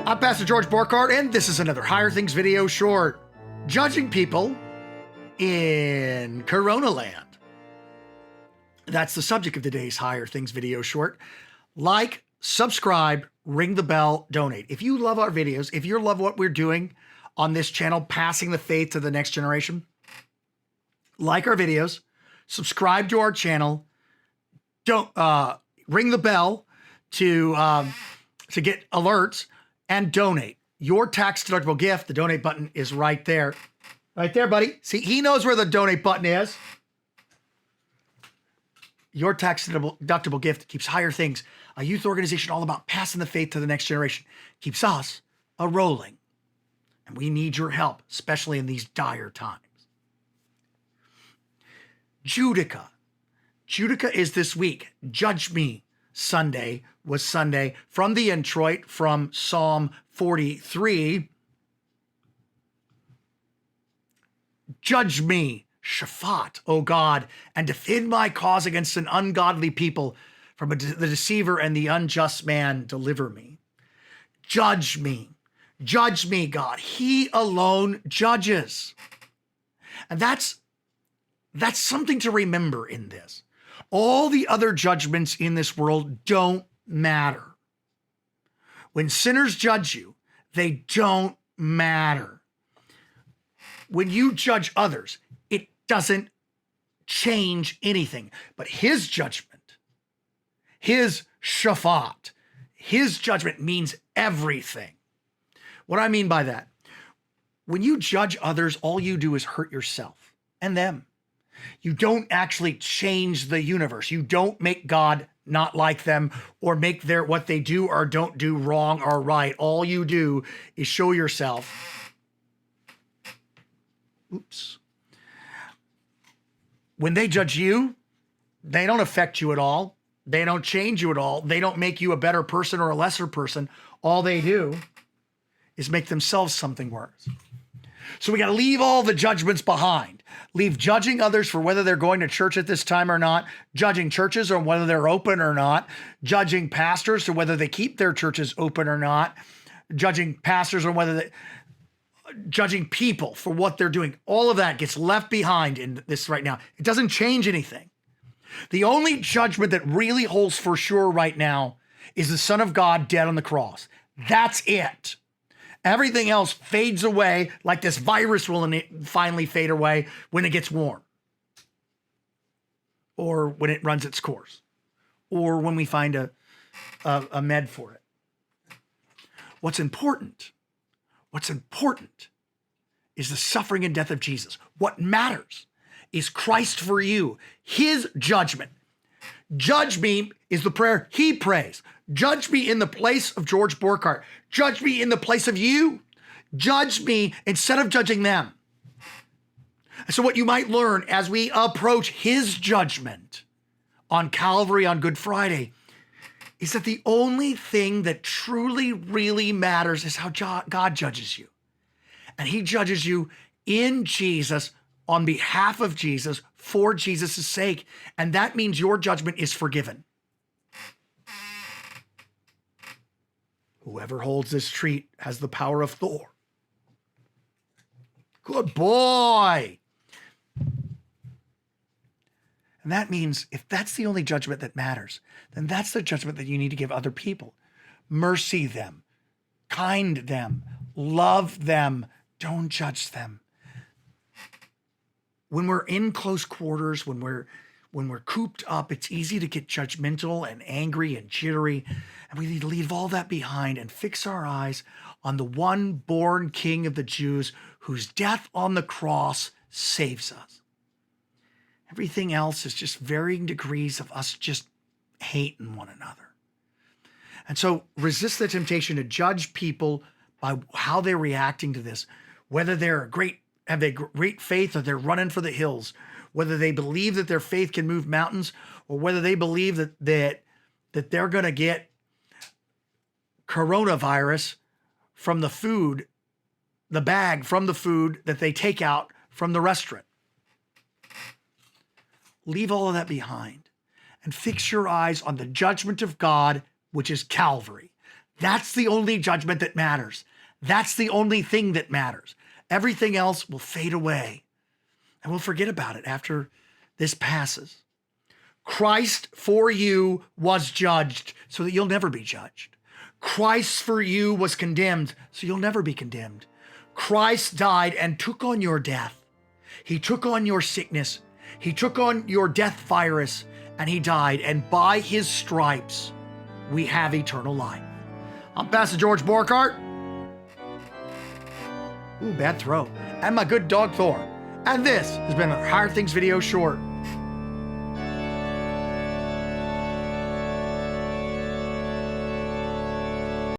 I'm Pastor George Borkhardt, and this is another Higher Things video short. Judging people in Corona Land. That's the subject of today's Higher Things video short. Like, subscribe, ring the bell, donate. If you love our videos, if you love what we're doing on this channel, passing the faith to the next generation, like our videos, subscribe to our channel, don't ring the bell to get alerts, and donate. Your tax-deductible gift, the donate button is right there. Right there, buddy. See, he knows where the donate button is. Your tax-deductible gift keeps Higher Things, a youth organization all about passing the faith to the next generation, keeps us a-rolling. And we need your help, especially in these dire times. Judica. Judica is this week. Judge Me Sunday was Sunday from the introit from Psalm 43. Judge me, Shaphat, O God, and defend my cause against an ungodly people. From the deceiver and the unjust man, deliver me. Judge me, God. He alone judges. And that's something to remember in this. All the other judgments in this world don't matter. When sinners judge you, they don't matter. When you judge others, it doesn't change anything. But his judgment, his shaphat, his judgment means everything. What I mean by that, when you judge others, all you do is hurt yourself and them. You don't actually change the universe. You don't make God not like them or make what they do or don't do wrong or right. All you do is show yourself. Oops. When they judge you, they don't affect you at all. They don't change you at all. They don't make you a better person or a lesser person. All they do is make themselves something worse. So we got to leave all the judgments behind. Leave judging others for whether they're going to church at this time or not, judging churches on whether they're open or not, judging pastors to whether they keep their churches open or not, judging pastors on whether judging people for what they're doing. All of that gets left behind in this right now. It doesn't change anything. The only judgment that really holds for sure right now is the Son of God dead on the cross. That's it. Everything else fades away like this virus will finally fade away when it gets warm. Or when it runs its course. Or when we find a med for it. What's important is the suffering and death of Jesus. What matters is Christ for you, his judgment. Judge me is the prayer he prays. Judge me in the place of George Borkhardt. Judge me in the place of you. Judge me instead of judging them. So what you might learn as we approach his judgment on Calvary on Good Friday is that the only thing that truly, really matters is how God judges you. And he judges you in Jesus, on behalf of Jesus, for Jesus' sake. And that means your judgment is forgiven. Whoever holds this treat has the power of Thor. Good boy. And that means if that's the only judgment that matters, then that's the judgment that you need to give other people. Mercy them, kind them, love them, don't judge them. When we're in close quarters, when we're cooped up, it's easy to get judgmental and angry and jittery. And we need to leave all that behind and fix our eyes on the one born King of the Jews whose death on the cross saves us. Everything else is just varying degrees of us just hating one another. And so resist the temptation to judge people by how they're reacting to this, whether have they great faith or they're running for the hills, whether they believe that their faith can move mountains, or whether they believe that they're going to get coronavirus from the food, the bag from the food that they take out from the restaurant. Leave all of that behind and fix your eyes on the judgment of God, which is Calvary. That's the only judgment that matters. That's the only thing that matters. Everything else will fade away, and we'll forget about it after this passes. Christ for you was judged so that you'll never be judged. Christ for you was condemned so you'll never be condemned. Christ died and took on your death. He took on your sickness. He took on your death virus, and he died. And by his stripes, we have eternal life. I'm Pastor George Borkart. Ooh, bad throw. And my good dog Thor. And this has been a Higher Things video short.